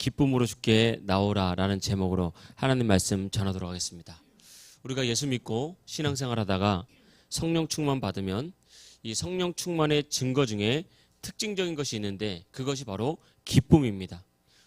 기쁨으로 주께 나오라 라는 제목으로 하나님 말씀 전하도록 하겠습니다. 우리가 예수 믿고 신앙생활 하다가 성령 충만 받으면 이 성령 충만의 증거 중에 특징적인 것이 있는데 그것이 바로 기쁨입니다.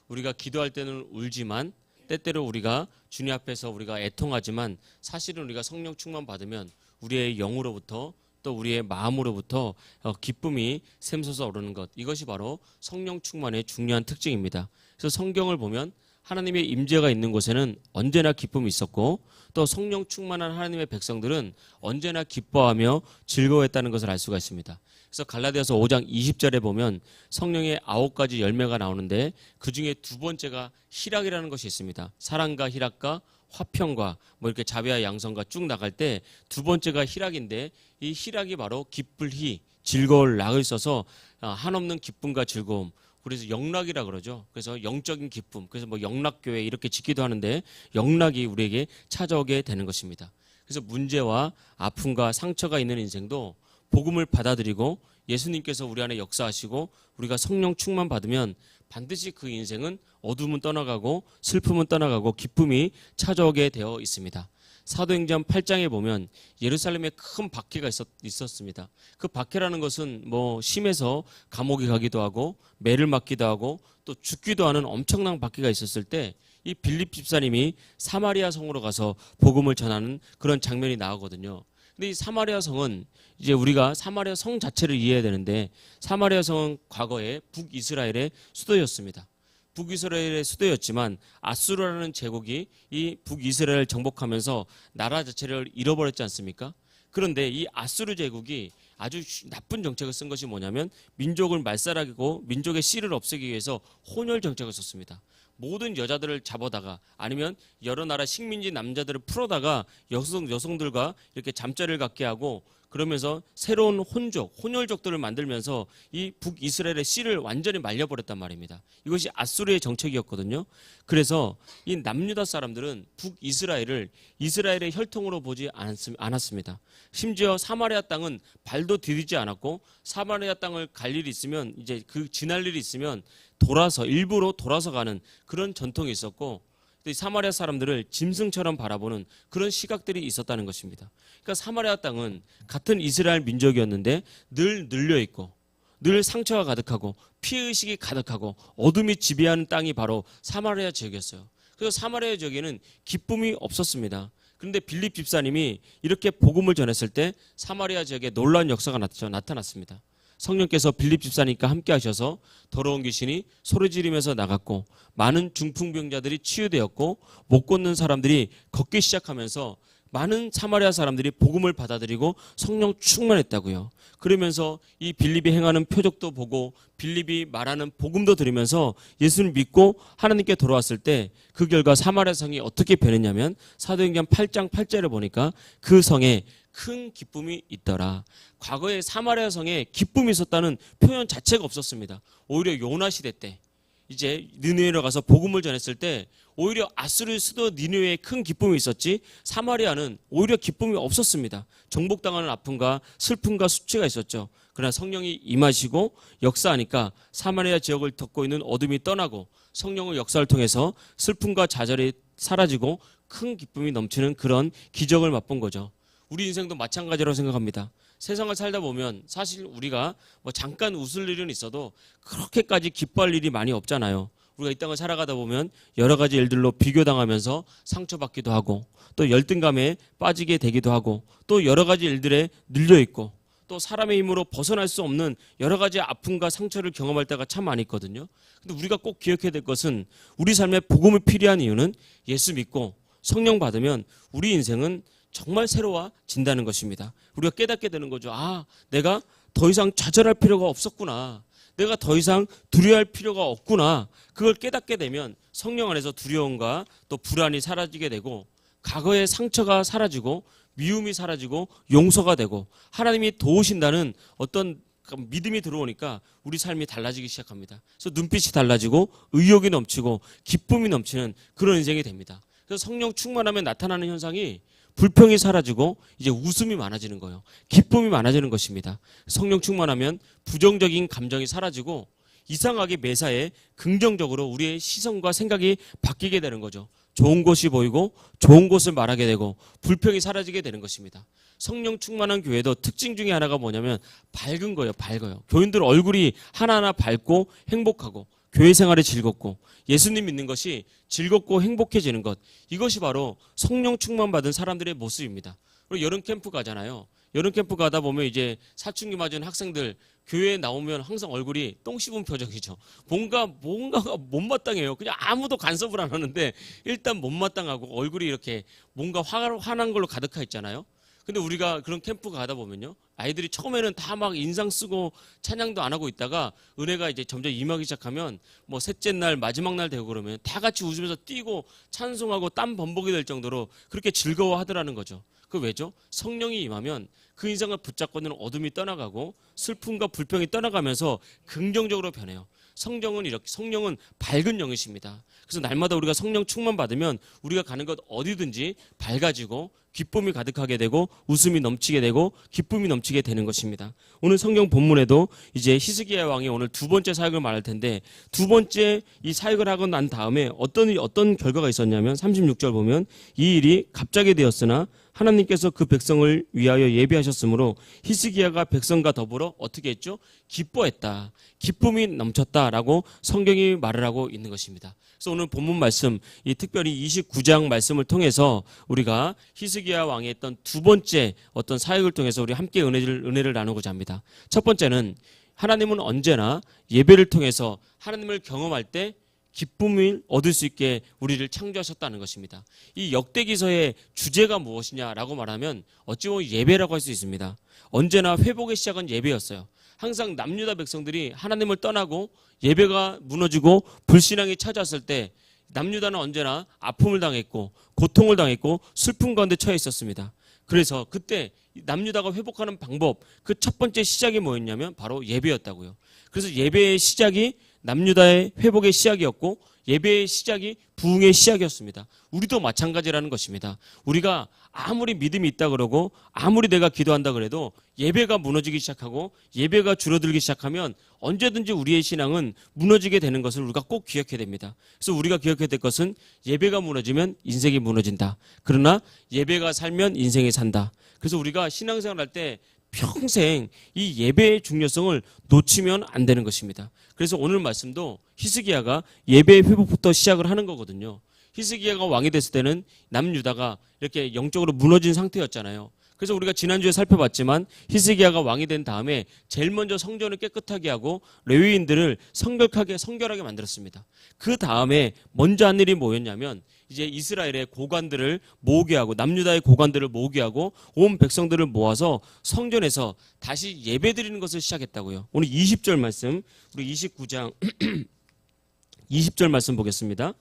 우리가 기도할 때는 울지만 때때로 우리가 주님 앞에서 우리가 애통하지만 사실은 우리가 성령 충만 받으면 우리의 영으로부터 또 우리의 마음으로부터 기쁨이 샘솟아 오르는 것, 이것이 바로 성령 충만의 중요한 특징입니다. 그래서 성경을 보면 하나님의 임재가 있는 곳에는 언제나 기쁨이 있었고 또 성령 충만한 하나님의 백성들은 언제나 기뻐하며 즐거워했다는 것을 알 수가 있습니다. 그래서 갈라디아서 5장 20절에 보면 성령의 9가지 열매가 나오는데 그중에 두 번째가 희락이라는 것이 있습니다. 사랑과 희락과 화평과 뭐 이렇게 자비와 양선과 쭉 나갈 때 두 번째가 희락인데 이 희락이 바로 기쁠 희, 즐거울 락을 써서 한없는 기쁨과 즐거움, 그래서 영락이라 그러죠. 그래서 영적인 기쁨, 그래서 뭐 영락교회 이렇게 짓기도 하는데 영락이 우리에게 찾아오게 되는 것입니다. 그래서 문제와 아픔과 상처가 있는 인생도 복음을 받아들이고 예수님께서 우리 안에 역사하시고 우리가 성령 충만 받으면 반드시 그 인생은 어둠은 떠나가고 슬픔은 떠나가고 기쁨이 찾아오게 되어 있습니다. 사도행전 8장에 보면 예루살렘에 큰 박해가 있었습니다. 그 박해라는 것은 뭐 심해서 감옥에 가기도 하고 매를 맞기도 하고 또 죽기도 하는 엄청난 박해가 있었을 때 이 빌립 집사님이 사마리아 성으로 가서 복음을 전하는 그런 장면이 나오거든요. 근데 이 사마리아 성은 이제 우리가 사마리아 성 자체를 이해해야 되는데 사마리아 성은 과거에 북이스라엘의 수도였습니다. 북이스라엘의 수도였지만 아수르라는 제국이 이 북이스라엘을 정복하면서 나라 자체를 잃어버렸지 않습니까? 그런데 이 아수르 제국이 아주 나쁜 정책을 쓴 것이 뭐냐면 민족을 말살하고 민족의 씨를 없애기 위해서 혼혈 정책을 썼습니다. 모든 여자들을 잡아다가 아니면 여러 나라 식민지 남자들을 풀어다가 여성들과 이렇게 잠자리를 갖게 하고 그러면서 새로운 혼혈족들을 만들면서 이 북이스라엘의 씨를 완전히 말려버렸단 말입니다. 이것이 아수르의 정책이었거든요. 그래서 이 남유다 사람들은 북이스라엘을 이스라엘의 혈통으로 보지 않았습니다. 심지어 사마리아 땅은 발도 디디지 않았고 사마리아 땅을 갈 일이 있으면 이제 지날 일이 있으면 일부러 돌아서 가는 그런 전통이 있었고 사마리아 사람들을 짐승처럼 바라보는 그런 시각들이 있었다는 것입니다. 그러니까 사마리아 땅은 같은 이스라엘 민족이었는데 늘 눌려있고 늘 상처가 가득하고 피해의식이 가득하고 어둠이 지배하는 땅이 바로 사마리아 지역이었어요. 그래서 사마리아 지역에는 기쁨이 없었습니다. 그런데 빌립 집사님이 이렇게 복음을 전했을 때 사마리아 지역에 놀라운 역사가 나타났습니다. 성령께서 빌립 집사님과 함께 하셔서 더러운 귀신이 소리 지르면서 나갔고 많은 중풍병자들이 치유되었고 못 걷는 사람들이 걷기 시작하면서 많은 사마리아 사람들이 복음을 받아들이고 성령 충만했다고요. 그러면서 이 빌립이 행하는 표적도 보고 빌립이 말하는 복음도 들으면서 예수를 믿고 하나님께 돌아왔을 때 그 결과 사마리아 성이 어떻게 변했냐면 사도행전 8장 8절을 보니까 그 성에 큰 기쁨이 있더라. 과거에 사마리아 성에 기쁨이 있었다는 표현 자체가 없었습니다. 오히려 요나 시대 때 이제 니느웨로 가서 복음을 전했을 때 오히려 아수르 수도 니느웨에 큰 기쁨이 있었지 사마리아는 오히려 기쁨이 없었습니다. 정복당하는 아픔과 슬픔과 수치가 있었죠. 그러나 성령이 임하시고 역사하니까 사마리아 지역을 덮고 있는 어둠이 떠나고 성령의 역사를 통해서 슬픔과 좌절이 사라지고 큰 기쁨이 넘치는 그런 기적을 맛본 거죠. 우리 인생도 마찬가지라고 생각합니다. 세상을 살다 보면 사실 우리가 뭐 잠깐 웃을 일은 있어도 그렇게까지 기뻐할 일이 많이 없잖아요. 우리가 이 땅을 살아가다 보면 여러 가지 일들로 비교당하면서 상처받기도 하고 또 열등감에 빠지게 되기도 하고 또 여러 가지 일들에 눌려있고 또 사람의 힘으로 벗어날 수 없는 여러 가지 아픔과 상처를 경험할 때가 참 많이 있거든요. 근데 우리가 꼭 기억해야 될 것은 우리 삶에 복음이 필요한 이유는 예수 믿고 성령 받으면 우리 인생은 정말 새로워진다는 것입니다. 우리가 깨닫게 되는 거죠. 아, 내가 더 이상 좌절할 필요가 없었구나. 내가 더 이상 두려워할 필요가 없구나. 그걸 깨닫게 되면 성령 안에서 두려움과 또 불안이 사라지게 되고 과거의 상처가 사라지고 미움이 사라지고 용서가 되고 하나님이 도우신다는 어떤 믿음이 들어오니까 우리 삶이 달라지기 시작합니다. 그래서 눈빛이 달라지고 의욕이 넘치고 기쁨이 넘치는 그런 인생이 됩니다. 그래서 성령 충만하면 나타나는 현상이 불평이 사라지고 이제 웃음이 많아지는 거예요. 기쁨이 많아지는 것입니다. 성령 충만하면 부정적인 감정이 사라지고 이상하게 매사에 긍정적으로 우리의 시선과 생각이 바뀌게 되는 거죠. 좋은 곳이 보이고 좋은 곳을 말하게 되고 불평이 사라지게 되는 것입니다. 성령 충만한 교회도 특징 중에 하나가 뭐냐면 밝은 거예요. 밝아요. 교인들 얼굴이 하나하나 밝고 행복하고 교회 생활이 즐겁고 예수님 믿는 것이 즐겁고 행복해지는 것, 이것이 바로 성령 충만 받은 사람들의 모습입니다. 그리고 여름 캠프 가잖아요. 여름 캠프 가다 보면 이제 사춘기 맞은 학생들 교회에 나오면 항상 얼굴이 똥 씹은 표정이죠. 뭔가가 못마땅해요. 그냥 아무도 간섭을 안 하는데 일단 못마땅하고 얼굴이 이렇게 뭔가 화난 걸로 가득하 있잖아요. 근데 우리가 그런 캠프 가다 보면요, 아이들이 처음에는 다 막 인상 쓰고 찬양도 안 하고 있다가 은혜가 이제 점점 임하기 시작하면 뭐 셋째 날 마지막 날 되고 그러면 다 같이 웃으면서 뛰고 찬송하고 땀 범벅이 될 정도로 그렇게 즐거워하더라는 거죠. 그 왜죠? 성령이 임하면 그 인상을 붙잡고 있는 어둠이 떠나가고 슬픔과 불평이 떠나가면서 긍정적으로 변해요. 성령은 밝은 영이십니다. 그래서 날마다 우리가 성령 충만 받으면 우리가 가는 곳 어디든지 밝아지고 기쁨이 가득하게 되고 웃음이 넘치게 되고 기쁨이 넘치게 되는 것입니다. 오늘 성경 본문에도 이제 히스기야 왕이 오늘 두 번째 사역을 말할 텐데, 두 번째 이 사역을 하고 난 다음에 어떤 결과가 있었냐면 36절 보면 이 일이 갑자기 되었으나 하나님께서 그 백성을 위하여 예비하셨으므로 히스기야가 백성과 더불어 어떻게 했죠? 기뻐했다. 기쁨이 넘쳤다라고 성경이 말을 하고 있는 것입니다. 그래서 오늘 본문 말씀, 이 특별히 29장 말씀을 통해서 우리가 히스기야 왕이 했던 두 번째 어떤 사역을 통해서 우리 함께 은혜를 나누고자 합니다. 첫 번째는 하나님은 언제나 예배를 통해서 하나님을 경험할 때 기쁨을 얻을 수 있게 우리를 창조하셨다는 것입니다. 이 역대기서의 주제가 무엇이냐라고 말하면 어찌 보면 예배라고 할 수 있습니다. 언제나 회복의 시작은 예배였어요. 항상 남유다 백성들이 하나님을 떠나고 예배가 무너지고 불신앙이 찾아왔을 때 남유다는 언제나 아픔을 당했고 고통을 당했고 슬픔 가운데 처해 있었습니다. 그래서 그때 남유다가 회복하는 방법, 그 첫 번째 시작이 뭐였냐면 바로 예배였다고요. 그래서 예배의 시작이 남유다의 회복의 시작이었고 예배의 시작이 부흥의 시작이었습니다. 우리도 마찬가지라는 것입니다. 우리가 아무리 믿음이 있다 그러고 아무리 내가 기도한다 그래도 예배가 무너지기 시작하고 예배가 줄어들기 시작하면 언제든지 우리의 신앙은 무너지게 되는 것을 우리가 꼭 기억해야 됩니다. 그래서 우리가 기억해야 될 것은 예배가 무너지면 인생이 무너진다. 그러나 예배가 살면 인생이 산다. 그래서 우리가 신앙생활 할 때 평생 이 예배의 중요성을 놓치면 안 되는 것입니다. 그래서 오늘 말씀도 히스기야가 예배의 회복부터 시작을 하는 거거든요. 히스기야가 왕이 됐을 때는 남유다가 이렇게 영적으로 무너진 상태였잖아요. 그래서 우리가 지난주에 살펴봤지만 히스기야가 왕이 된 다음에 제일 먼저 성전을 깨끗하게 하고 레위인들을 성결하게 만들었습니다. 그 다음에 먼저 한 일이 뭐였냐면 이제 이스라엘의 고관들을 모으게 하고 남유다의 고관들을 모으게 하고 온 백성들을 모아서 성전에서 다시 예배드리는 것을 시작했다고요. 오늘 20절 말씀, 우리 29장 20절 말씀 보겠습니다.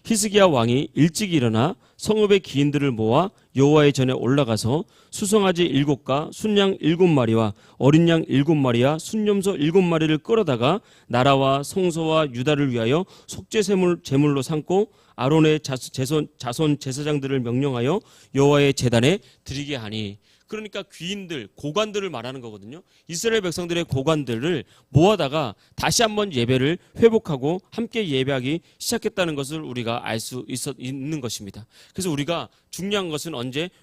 히스기야 왕이 일찍 일어나 성읍의 기인들을 모아 여호와의 전에 올라가서 수송아지 7과 순양 7마리와 어린 양 7마리와 순염소 7마리를 끌어다가 나라와 성소와 유다를 위하여 속죄 제물로 삼고 아론의 자손 제사장들을 명령하여 여호와의 제단에 드리게 하니. 그러니까 귀인들, 고관들을 말하는 거거든요. 이스라엘 백성들의 고관들을 모아다가 다시 한번 예배를 회복하고 함께 예배하기 시작했다는 것을 우리가 알 수 있는 것입니다. 그래서 우리가 중요한 것은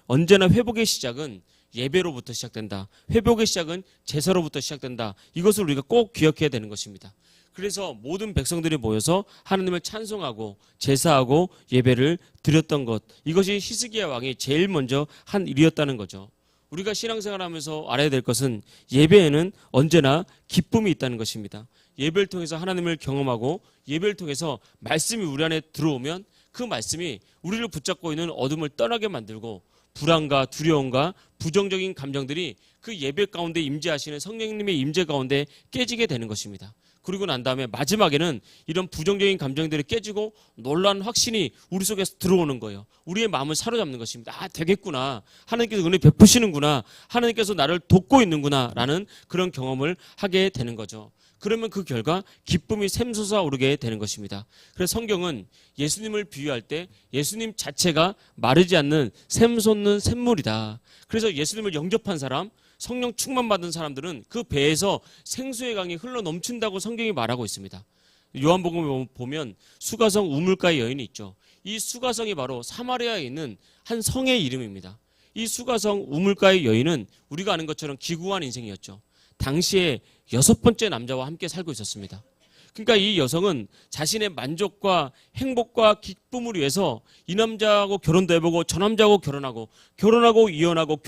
언제나 회복의 시작은 예배로부터 시작된다. 회복의 시작은 제사로부터 시작된다. 이것을 우리가 꼭 기억해야 되는 것입니다. 그래서 모든 백성들이 모여서 하나님을 찬송하고 제사하고 예배를 드렸던 것, 이것이 히스기야 왕이 제일 먼저 한 일이었다는 거죠. 우리가 신앙생활하면서 알아야 될 것은 예배에는 언제나 기쁨이 있다는 것입니다. 예배를 통해서 하나님을 경험하고 예배를 통해서 말씀이 우리 안에 들어오면 그 말씀이 우리를 붙잡고 있는 어둠을 떠나게 만들고 불안과 두려움과 부정적인 감정들이 그 예배 가운데 임재하시는 성령님의 임재 가운데 깨지게 되는 것입니다. 그리고 난 다음에 마지막에는 이런 부정적인 감정들이 깨지고 놀라운 확신이 우리 속에서 들어오는 거예요. 우리의 마음을 사로잡는 것입니다. 아, 되겠구나. 하나님께서 은혜 베푸시는구나. 하나님께서 나를 돕고 있는구나. 라는 그런 경험을 하게 되는 거죠. 그러면 그 결과 기쁨이 샘솟아 오르게 되는 것입니다. 그래서 성경은 예수님을 비유할 때 예수님 자체가 마르지 않는 샘솟는 샘물이다. 그래서 예수님을 영접한 사람, 성령 충만 받은 사람들은 그 배에서 생수의 강이 흘러 넘친다고 성경이 말하고 있습니다. 요한복음에 보면 수가성 우물가의 여인이 있죠. 이 수가성이 바로 사마리아에 있는 한 성의 이름입니다. 이 수가성 우물가의 여인은 우리가 아는 것처럼 기구한 인생이었죠. 당시에 6번째 남자와 함께 살고 있었습니다. 그러니까 이 여성은 자신의 만족과 행복과 기쁨을 위해서 이 남자하고 결혼도 해보고 저 남자하고 결혼하고 이혼하고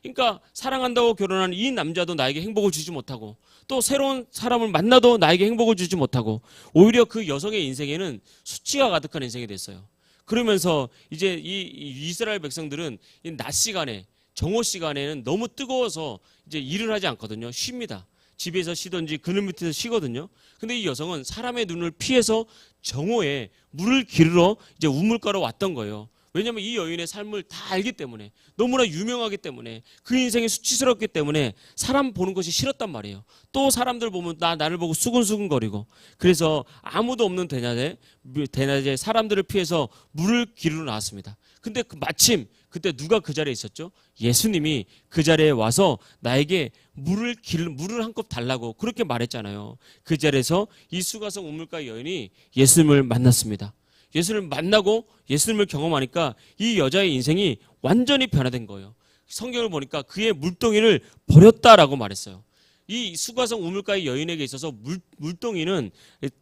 그러니까 사랑한다고 결혼한 이 남자도 나에게 행복을 주지 못하고 또 새로운 사람을 만나도 나에게 행복을 주지 못하고 오히려 그 여성의 인생에는 수치가 가득한 인생이 됐어요. 그러면서 이제 이 이스라엘 백성들은 이 낮 시간에 정오 시간에는 너무 뜨거워서 이제 일을 하지 않거든요. 쉽니다. 집에서 쉬든지 그늘 밑에서 쉬거든요. 근데 이 여성은 사람의 눈을 피해서 정오에 물을 기르러 이제 우물가로 왔던 거예요. 왜냐하면 이 여인의 삶을 다 알기 때문에, 너무나 유명하기 때문에, 그 인생이 수치스럽기 때문에 사람 보는 것이 싫었단 말이에요. 또 사람들 보면 나를 보고 수근수근거리고, 그래서 아무도 없는 대낮에 사람들을 피해서 물을 기르러 나왔습니다. 근데 마침 그때 누가 그 자리에 있었죠? 예수님이 그 자리에 와서 나에게 물을 한 컵 달라고 그렇게 말했잖아요. 그 자리에서 이 수가성 우물가 여인이 예수님을 만났습니다. 예수님을 만나고 예수님을 경험하니까 이 여자의 인생이 완전히 변화된 거예요. 성경을 보니까 그의 물동이를 버렸다라고 말했어요. 이 수가성 우물가의 여인에게 있어서 물동이는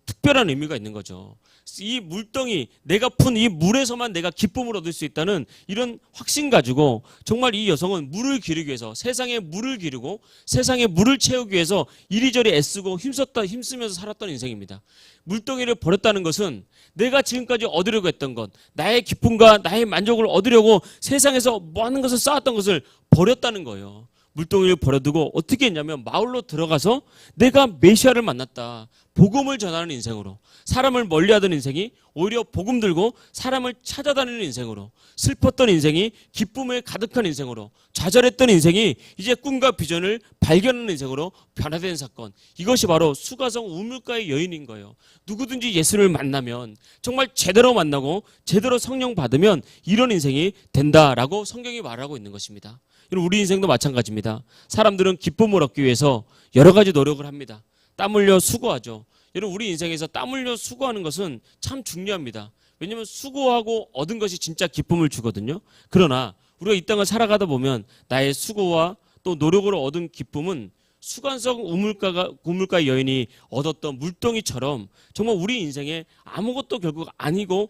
특별한 의미가 있는 거죠. 이 물동이, 내가 푼 이 물에서만 내가 기쁨을 얻을 수 있다는 이런 확신 가지고 정말 이 여성은 물을 기르기 위해서, 세상에 물을 기르고 세상에 물을 채우기 위해서 이리저리 애쓰고 힘쓰면서 살았던 인생입니다. 물동이를 버렸다는 것은 내가 지금까지 얻으려고 했던 것, 나의 기쁨과 나의 만족을 얻으려고 세상에서 많은 것을 쌓았던 것을 버렸다는 거예요. 물동이를 버려두고 어떻게 했냐면 마을로 들어가서 내가 메시아를 만났다, 복음을 전하는 인생으로, 사람을 멀리하던 인생이 오히려 복음 들고 사람을 찾아다니는 인생으로, 슬펐던 인생이 기쁨에 가득한 인생으로, 좌절했던 인생이 이제 꿈과 비전을 발견하는 인생으로 변화된 사건, 이것이 바로 수가성 우물가의 여인인 거예요. 누구든지 예수를 만나면, 정말 제대로 만나고 제대로 성령 받으면 이런 인생이 된다라고 성경이 말하고 있는 것입니다. 우리 인생도 마찬가지입니다. 사람들은 기쁨을 얻기 위해서 여러 가지 노력을 합니다. 땀 흘려 수고하죠. 여러분, 우리 인생에서 땀 흘려 수고하는 것은 참 중요합니다. 왜냐하면 수고하고 얻은 것이 진짜 기쁨을 주거든요. 그러나 우리가 이 땅을 살아가다 보면 나의 수고와 또 노력으로 얻은 기쁨은 수가성 우물가 여인이 얻었던 물동이처럼 정말 우리 인생에 아무것도 결국 아니고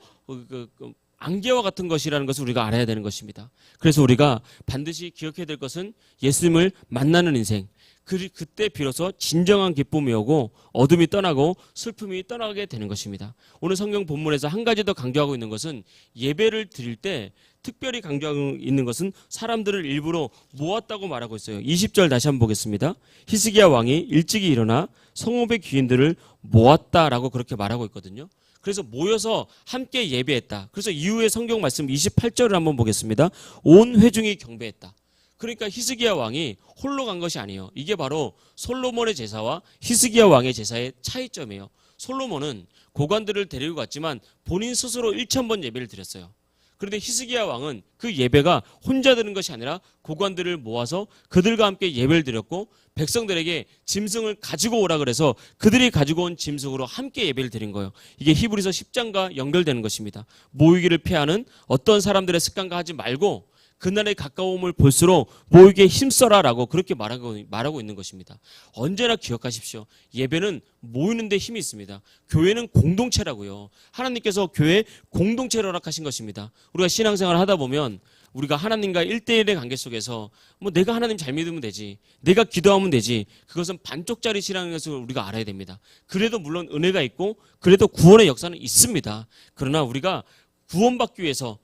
안개와 같은 것이라는 것을 우리가 알아야 되는 것입니다. 그래서 우리가 반드시 기억해야 될 것은 예수님을 만나는 인생, 그때 비로소 진정한 기쁨이 오고 어둠이 떠나고 슬픔이 떠나게 되는 것입니다. 오늘 성경 본문에서 한 가지 더 강조하고 있는 것은 예배를 드릴 때 특별히 강조하고 있는 것은 사람들을 일부러 모았다고 말하고 있어요. 20절 다시 한번 보겠습니다. 히스기야 왕이 일찍이 일어나 성읍의 귀인들을 모았다라고 그렇게 말하고 있거든요. 그래서 모여서 함께 예배했다. 그래서 이후에 성경 말씀 28절을 한번 보겠습니다. 온 회중이 경배했다. 그러니까 히스기야 왕이 홀로 간 것이 아니에요. 이게 바로 솔로몬의 제사와 히스기야 왕의 제사의 차이점이에요. 솔로몬은 고관들을 데리고 갔지만 본인 스스로 1000번 예배를 드렸어요. 그런데 히스기야 왕은 그 예배가 혼자 드는 것이 아니라 고관들을 모아서 그들과 함께 예배를 드렸고 백성들에게 짐승을 가지고 오라 그래서 그들이 가지고 온 짐승으로 함께 예배를 드린 거예요. 이게 히브리서 10장과 연결되는 것입니다. 모이기를 피하는 어떤 사람들의 습관과 하지 말고 그날의 가까움을 볼수록 모이기에 힘써라라고 그렇게 말하고 있는 것입니다. 언제나 기억하십시오. 예배는 모이는 데 힘이 있습니다. 교회는 공동체라고요. 하나님께서 교회 공동체를 허락하신 것입니다. 우리가 신앙생활을 하다 보면 우리가 하나님과 1대1의 관계 속에서 내가 하나님 잘 믿으면 되지, 내가 기도하면 되지, 그것은 반쪽짜리 신앙인 것을 우리가 알아야 됩니다. 그래도 물론 은혜가 있고 그래도 구원의 역사는 있습니다. 그러나 우리가 구원받기 위해서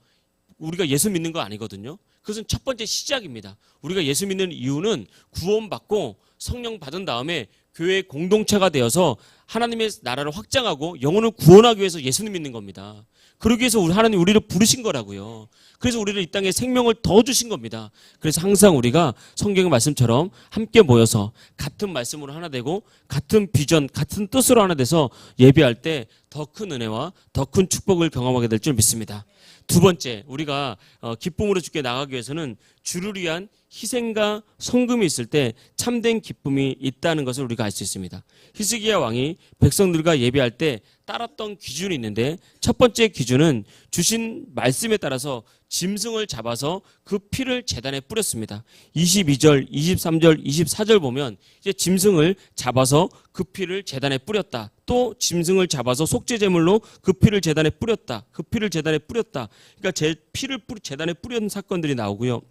우리가 예수 믿는 거 아니거든요. 그것은 첫 번째 시작입니다. 우리가 예수 믿는 이유는 구원받고 성령 받은 다음에 교회 공동체가 되어서 하나님의 나라를 확장하고 영혼을 구원하기 위해서 예수님 믿는 겁니다. 그러기 위해서 하나님 우리를 부르신 거라고요. 그래서 우리를 이 땅에 생명을 더 주신 겁니다. 그래서 항상 우리가 성경의 말씀처럼 함께 모여서 같은 말씀으로 하나 되고 같은 비전, 같은 뜻으로 하나 돼서 예배할 때 더 큰 은혜와 더 큰 축복을 경험하게 될 줄 믿습니다. 두 번째, 우리가 기쁨으로 주께 나가기 위해서는 주를 위한 희생과 성금이 있을 때 참된 기쁨이 있다는 것을 우리가 알 수 있습니다. 히스기야 왕이 백성들과 예배할 때 따랐던 기준이 있는데, 첫 번째 기준은 주신 말씀에 따라서 짐승을 잡아서 그 피를 제단에 뿌렸습니다. 22절, 23절, 24절 보면 이제 짐승을 잡아서 그 피를 제단에 뿌렸다. 또 짐승을 잡아서 속죄제물로 그 피를 제단에 뿌렸다. 그 피를 제단에 뿌렸다. 그러니까 피를 제단에 뿌린 사건들이 나오고요.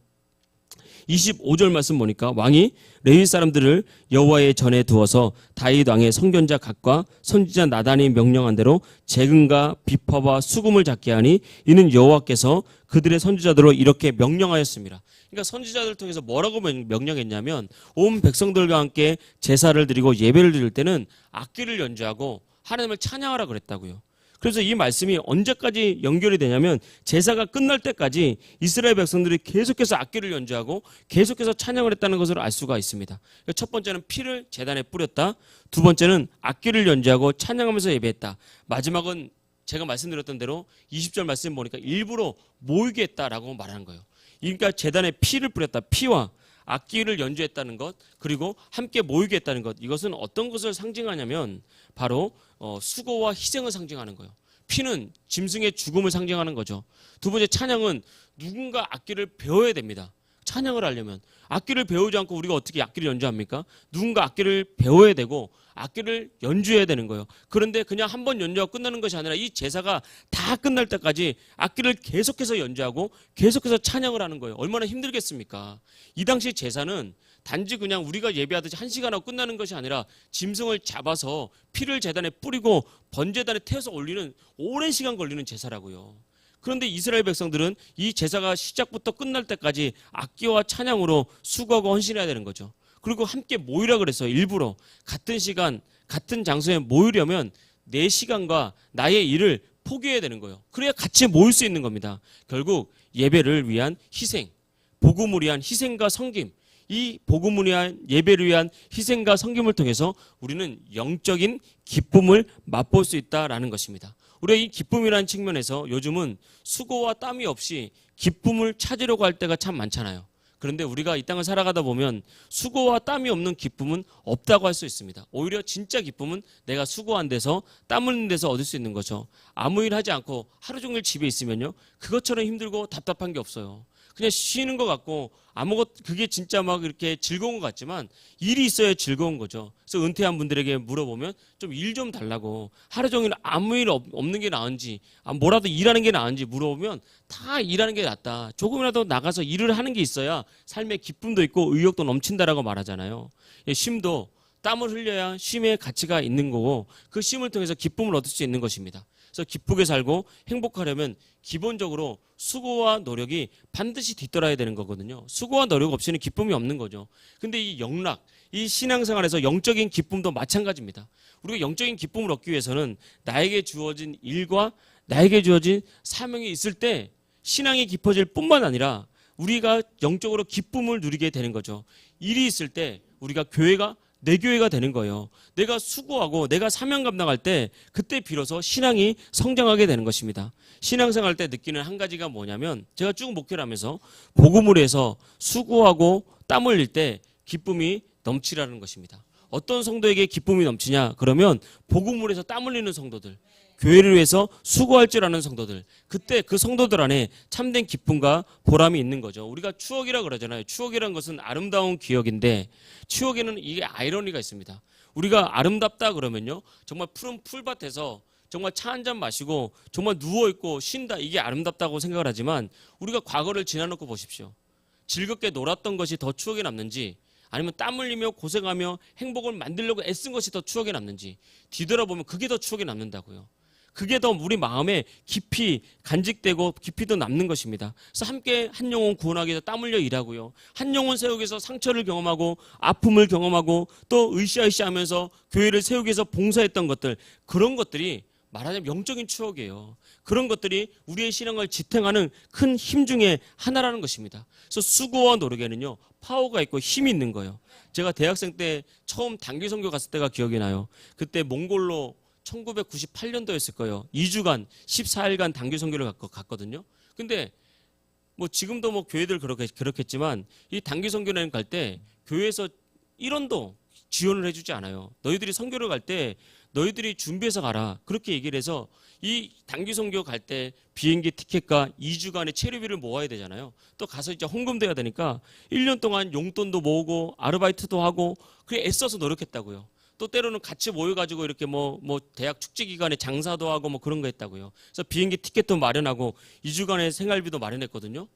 25절 말씀 보니까 왕이 레위 사람들을 여호와의 전에 두어서 다윗 왕의 선견자 각과 선지자 나단이 명령한 대로 재금과 비파와 수금을 잡게 하니 이는 여호와께서 그들의 선지자들로 이렇게 명령하였습니다. 그러니까 선지자들 통해서 뭐라고 명령했냐면 온 백성들과 함께 제사를 드리고 예배를 드릴 때는 악기를 연주하고 하나님을 찬양하라 그랬다고요. 그래서 이 말씀이 언제까지 연결이 되냐면 제사가 끝날 때까지 이스라엘 백성들이 계속해서 악기를 연주하고 계속해서 찬양을 했다는 것을 알 수가 있습니다. 첫 번째는 피를 제단에 뿌렸다. 두 번째는 악기를 연주하고 찬양하면서 예배했다. 마지막은 제가 말씀드렸던 대로 20절 말씀 보니까 일부러 모이게 했다라고 말하는 거예요. 그러니까 제단에 피를 뿌렸다. 피와 악기를 연주했다는 것, 그리고 함께 모이게 했다는 것, 이것은 어떤 것을 상징하냐면 바로 수고와 희생을 상징하는 거예요. 피는 짐승의 죽음을 상징하는 거죠. 두 번째, 찬양은 누군가 악기를 배워야 됩니다. 찬양을 하려면 악기를 배우지 않고 우리가 어떻게 악기를 연주합니까? 누군가 악기를 배워야 되고 악기를 연주해야 되는 거예요. 그런데 그냥 한 번 연주하고 끝나는 것이 아니라 이 제사가 다 끝날 때까지 악기를 계속해서 연주하고 계속해서 찬양을 하는 거예요. 얼마나 힘들겠습니까? 이 당시 제사는 단지 그냥 우리가 예배하듯이 1시간 하고 끝나는 것이 아니라 짐승을 잡아서 피를 제단에 뿌리고 번제단에 태워서 올리는 오랜 시간 걸리는 제사라고요. 그런데 이스라엘 백성들은 이 제사가 시작부터 끝날 때까지 악기와 찬양으로 수고하고 헌신해야 되는 거죠. 그리고 함께 모이라 그랬어요. 일부러 같은 시간 같은 장소에 모이려면 내 시간과 나의 일을 포기해야 되는 거예요. 그래야 같이 모일 수 있는 겁니다. 결국 예배를 위한 희생, 복음을 위한 희생과 섬김, 이 복음을 위한 예배를 위한 희생과 섬김을 통해서 우리는 영적인 기쁨을 맛볼 수 있다라는 것입니다. 우리가 이 기쁨이라는 측면에서 요즘은 수고와 땀이 없이 기쁨을 찾으려고 할 때가 참 많잖아요. 그런데 우리가 이 땅을 살아가다 보면 수고와 땀이 없는 기쁨은 없다고 할 수 있습니다. 오히려 진짜 기쁨은 내가 수고한 데서 땀 흘린 데서 얻을 수 있는 거죠. 아무 일 하지 않고 하루 종일 집에 있으면요, 그것처럼 힘들고 답답한 게 없어요. 그냥 쉬는 것 같고 그게 진짜 막 이렇게 즐거운 것 같지만 일이 있어야 즐거운 거죠. 그래서 은퇴한 분들에게 물어보면 좀 일 좀 달라고, 하루 종일 아무 일 없는 게 나은지 뭐라도 일하는 게 나은지 물어보면 다 일하는 게 낫다. 조금이라도 나가서 일을 하는 게 있어야 삶에 기쁨도 있고 의욕도 넘친다라고 말하잖아요. 쉼도 땀을 흘려야 쉼의 가치가 있는 거고 그 쉼을 통해서 기쁨을 얻을 수 있는 것입니다. 그래서 기쁘게 살고 행복하려면 기본적으로 수고와 노력이 반드시 뒤따라야 되는 거거든요. 수고와 노력 없이는 기쁨이 없는 거죠. 근데 이 영락, 이 신앙생활에서 영적인 기쁨도 마찬가지입니다. 우리가 영적인 기쁨을 얻기 위해서는 나에게 주어진 일과 나에게 주어진 사명이 있을 때 신앙이 깊어질 뿐만 아니라 우리가 영적으로 기쁨을 누리게 되는 거죠. 일이 있을 때 우리가 내 교회가 되는 거예요. 내가 수고하고 내가 사명 감당할 때 그때 비로소 신앙이 성장하게 되는 것입니다. 신앙생활 때 느끼는 한 가지가 뭐냐면 제가 쭉 목회를 하면서 복음을 위해서 수고하고 땀 흘릴 때 기쁨이 넘치라는 것입니다. 어떤 성도에게 기쁨이 넘치냐? 그러면 복음을 위해서 땀 흘리는 성도들, 교회를 위해서 수고할 줄 아는 성도들, 그때 그 성도들 안에 참된 기쁨과 보람이 있는 거죠. 우리가 추억이라 그러잖아요. 추억이라는 것은 아름다운 기억인데 추억에는 이게 아이러니가 있습니다. 우리가 아름답다 그러면요, 정말 푸른 풀밭에서 정말 차 한 잔 마시고 정말 누워있고 쉰다, 이게 아름답다고 생각을 하지만 우리가 과거를 지나놓고 보십시오. 즐겁게 놀았던 것이 더 추억에 남는지 아니면 땀 흘리며 고생하며 행복을 만들려고 애쓴 것이 더 추억에 남는지 뒤돌아보면 그게 더 추억에 남는다고요. 그게 더 우리 마음에 깊이 간직되고 깊이 더 남는 것입니다. 그래서 함께 한 영혼 구원하기 위해서 땀 흘려 일하고요. 한 영혼 세우기 위해서 상처를 경험하고 아픔을 경험하고 또 으쌰으쌰 하면서 교회를 세우기 위해서 봉사했던 것들, 그런 것들이 말하자면 영적인 추억이에요. 그런 것들이 우리의 신앙을 지탱하는 큰 힘 중에 하나라는 것입니다. 그래서 수고와 노력에는요, 파워가 있고 힘이 있는 거예요. 제가 대학생 때 처음 단기 선교 갔을 때가 기억이 나요. 그때 몽골로 1998년도였을 거예요. 2주간 14일간 단기 선교를 갔거든요. 근데 뭐 지금도 뭐 교회들 그렇겠지만 이 단기 선교여행 갈 때 교회에서 1원도 지원을 해주지 않아요. 너희들이 선교를 갈 때 너희들이 준비해서 가라, 그렇게 얘기를 해서 이 단기 선교 갈 때 비행기 티켓과 2주간의 체류비를 모아야 되잖아요. 또 가서 이제 헌금도 해야 되니까 1년 동안 용돈도 모으고 아르바이트도 하고 그래 애써서 노력했다고요. 또 때로는 같이 모여가지고 이렇게 뭐 대학 축제 기간에 장사도 하고 뭐 그런 거 했다고요. 그래서 비행기 티켓도 마련하고 2주간의 생활비도 마련했거든요.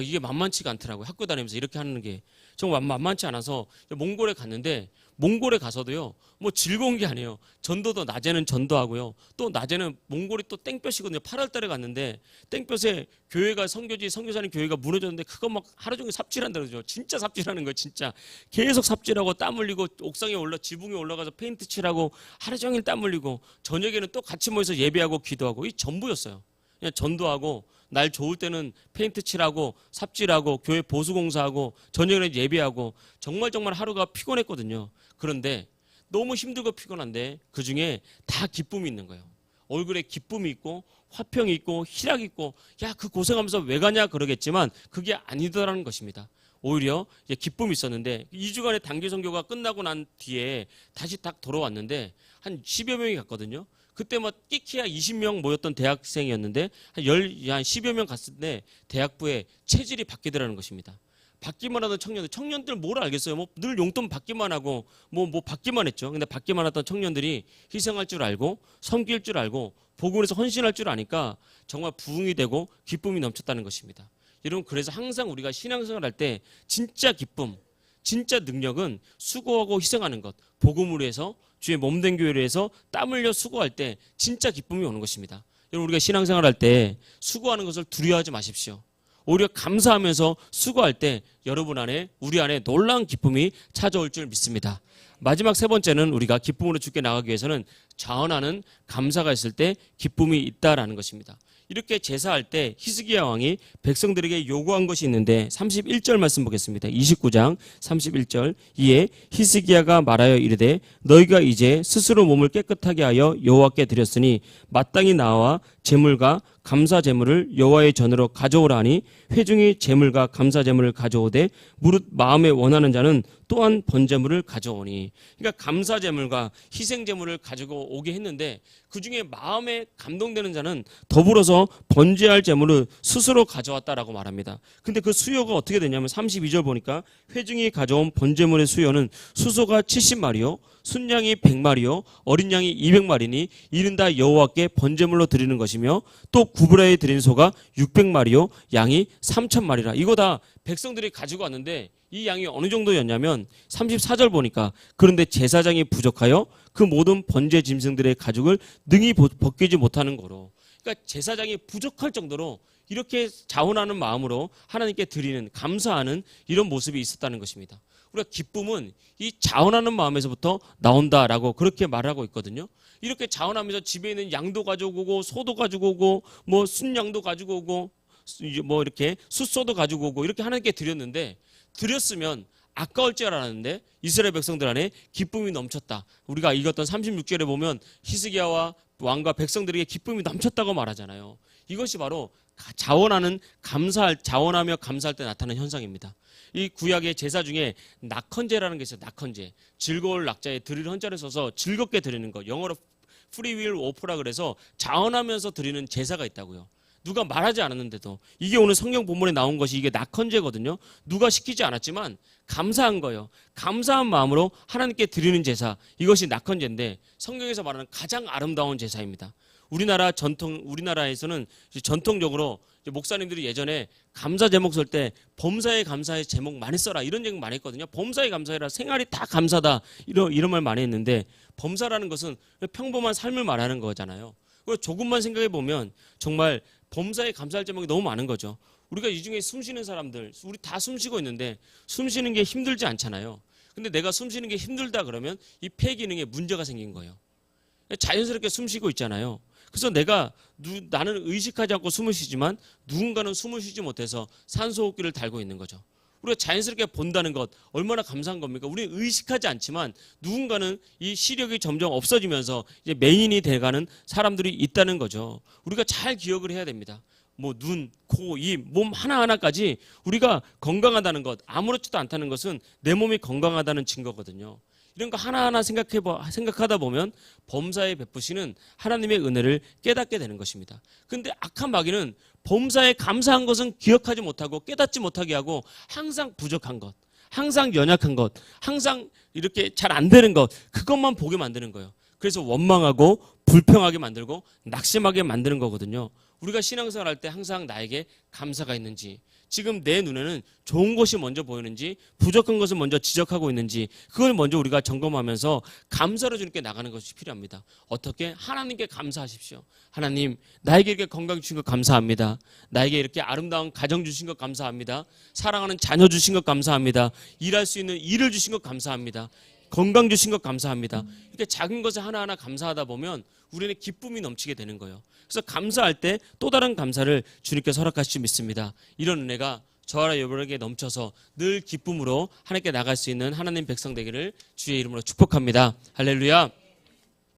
이게 만만치가 않더라고요. 학교 다니면서 이렇게 하는 게 정말 만만치 않아서 몽골에 갔는데, 몽골에 가서도요, 뭐 즐거운 게 아니에요. 전도도 낮에는 전도하고요. 또 낮에는 몽골이 또 땡볕이거든요. 8월 달에 갔는데 땡볕에 교회가 선교사님 교회가 무너졌는데 그거 막 하루 종일 삽질한다 그러죠. 진짜 삽질하는 거예요. 진짜 계속 삽질하고 땀 흘리고 옥상에 지붕에 올라가서 페인트 칠하고 하루 종일 땀 흘리고 저녁에는 또 같이 모여서 예배하고 기도하고, 이 전부였어요. 그냥 전도하고 날 좋을 때는 페인트 칠하고 삽질하고 교회 보수공사하고 저녁에는 예배하고 정말 하루가 피곤했거든요. 그런데 너무 힘들고 피곤한데 그중에 다 기쁨이 있는 거예요. 얼굴에 기쁨이 있고 화평이 있고 희락이 있고, 야, 그 고생하면서 왜 가냐 그러겠지만 그게 아니더라는 것입니다. 오히려 기쁨이 있었는데 2주간의 단기 선교가 끝나고 난 뒤에 다시 딱 돌아왔는데 한 10여 명이 갔거든요. 그때 뭐 끼키야 20명 모였던 대학생이었는데 한 10여 명 갔을 때 대학부에 체질이 바뀌더라는 것입니다. 받기만 하던 청년들 뭘 알겠어요. 뭐 늘 용돈 받기만 하고 뭐 받기만 했죠. 근데 받기만 하던 청년들이 희생할 줄 알고 섬길 줄 알고 복음을 해서 헌신할 줄 아니까 정말 부흥이 되고 기쁨이 넘쳤다는 것입니다. 여러분, 그래서 항상 우리가 신앙생활 할 때 진짜 기쁨, 진짜 능력은 수고하고 희생하는 것, 복음을 위해서 주의 몸된 교회를 위해서 땀 흘려 수고할 때 진짜 기쁨이 오는 것입니다. 여러분, 우리가 신앙생활 할 때 수고하는 것을 두려워하지 마십시오. 오히려 감사하면서 수고할 때 여러분 안에, 우리 안에 놀라운 기쁨이 찾아올 줄 믿습니다. 마지막 세 번째는 우리가 기쁨으로 주께 나가기 위해서는 자원하는 감사가 있을 때 기쁨이 있다라는 것입니다. 이렇게 제사할 때 히스기야 왕이 백성들에게 요구한 것이 있는데 31절 말씀 보겠습니다. 29장 31절. 이에 히스기야가 말하여 이르되 너희가 이제 스스로 몸을 깨끗하게 하여 여호와께 드렸으니 마땅히 나와 제물과 감사 제물을 여호와의 전으로 가져오라 하니 회중이 제물과 감사 제물을 가져오되 무릇 마음에 원하는 자는 또한 번제물을 가져오니. 그러니까 감사 제물과 희생 제물을 가지고 오게 했는데 그중에 마음에 감동되는 자는 더불어서 번제할 제물을 스스로 가져왔다라고 말합니다. 근데 그 수요가 어떻게 되냐면 32절 보니까 회중이 가져온 번제물의 수요는 수소가 70마리요 순양이 100마리요 어린 양이 200마리니 이는 다 여호와께 번제물로 드리는 것이며 또 구브라에 드린 소가 600마리요 양이 3000마리라. 이거 다 백성들이 가지고 왔는데 이 양이 어느 정도였냐면 34절 보니까 그런데 제사장이 부족하여 그 모든 번제 짐승들의 가죽을 능히 벗기지 못하는 거로. 그러니까 제사장이 부족할 정도로 이렇게 자원하는 마음으로 하나님께 드리는, 감사하는 이런 모습이 있었다는 것입니다. 우리가 기쁨은 이 자원하는 마음에서부터 나온다라고 그렇게 말하고 있거든요. 이렇게 자원하면서 집에 있는 양도 가지고 오고 소도 가지고 오고 뭐 순양도 가지고 오고 뭐 이렇게 숫소도 가지고 오고 이렇게 하나님께 드렸는데, 드렸으면 아까울 줄 알았는데 이스라엘 백성들 안에 기쁨이 넘쳤다. 우리가 읽었던 36절에 보면 히스기야와 왕과 백성들에게 기쁨이 넘쳤다고 말하잖아요. 이것이 바로 자원하며 감사할 때 나타나는 현상입니다. 이 구약의 제사 중에 낙헌제라는 게 있어요. 낙헌제. 즐거울 낙자에 드릴 헌자를 써서 즐겁게 드리는 거. 영어로 프리윌 오프라 그래서 자원하면서 드리는 제사가 있다고요. 누가 말하지 않았는데도 이게 오늘 성경 본문에 나온 것이 이게 낙헌제거든요. 누가 시키지 않았지만 감사한 거예요. 감사한 마음으로 하나님께 드리는 제사, 이것이 낙헌제인데 성경에서 말하는 가장 아름다운 제사입니다. 우리나라에서는 전통적으로 목사님들이 예전에 감사 제목 쓸 때 범사에 감사의 제목 많이 써라 이런 제목 많이 했거든요. 범사에 감사해라, 생활이 다 감사다 이런 말 많이 했는데 범사라는 것은 평범한 삶을 말하는 거잖아요. 그리고 조금만 생각해 보면 정말 범사에 감사할 제목이 너무 많은 거죠. 우리가 이 중에 숨 쉬는 사람들, 우리 다 숨 쉬고 있는데 숨 쉬는 게 힘들지 않잖아요. 근데 내가 숨 쉬는 게 힘들다 그러면 이 폐 기능에 문제가 생긴 거예요. 자연스럽게 숨 쉬고 있잖아요. 그래서 나는 의식하지 않고 숨을 쉬지만 누군가는 숨을 쉬지 못해서 산소호흡기를 달고 있는 거죠. 우리가 자연스럽게 본다는 것 얼마나 감사한 겁니까? 우리는 의식하지 않지만 누군가는 이 시력이 점점 없어지면서 이제 맹인이 돼가는 사람들이 있다는 거죠. 우리가 잘 기억을 해야 됩니다. 뭐 눈, 코, 입, 몸 하나하나까지 우리가 건강하다는 것, 아무렇지도 않다는 것은 내 몸이 건강하다는 증거거든요. 이런 거 하나하나 생각하다 보면 범사에 베푸시는 하나님의 은혜를 깨닫게 되는 것입니다. 그런데 악한 마귀는 범사에 감사한 것은 기억하지 못하고 깨닫지 못하게 하고 항상 부족한 것, 항상 연약한 것, 항상 이렇게 잘 안 되는 것, 그것만 보게 만드는 거예요. 그래서 원망하고 불평하게 만들고 낙심하게 만드는 거거든요. 우리가 신앙생활 할 때 항상 나에게 감사가 있는지, 지금 내 눈에는 좋은 것이 먼저 보이는지 부족한 것을 먼저 지적하고 있는지 그걸 먼저 우리가 점검하면서 감사로 주님께 나가는 것이 필요합니다. 어떻게? 하나님께 감사하십시오. 하나님, 나에게 이렇게 건강 주신 것 감사합니다. 나에게 이렇게 아름다운 가정 주신 것 감사합니다. 사랑하는 자녀 주신 것 감사합니다. 일할 수 있는 일을 주신 것 감사합니다. 건강 주신 것 감사합니다. 이렇게 작은 것을 하나하나 감사하다 보면 우리는 기쁨이 넘치게 되는 거예요. 그래서 감사할 때 또 다른 감사를 주님께서 허락하실 줄 믿습니다. 이런 은혜가 저와 여러분에게 넘쳐서 늘 기쁨으로 하나님께 나갈 수 있는 하나님 백성 되기를 주의 이름으로 축복합니다. 할렐루야.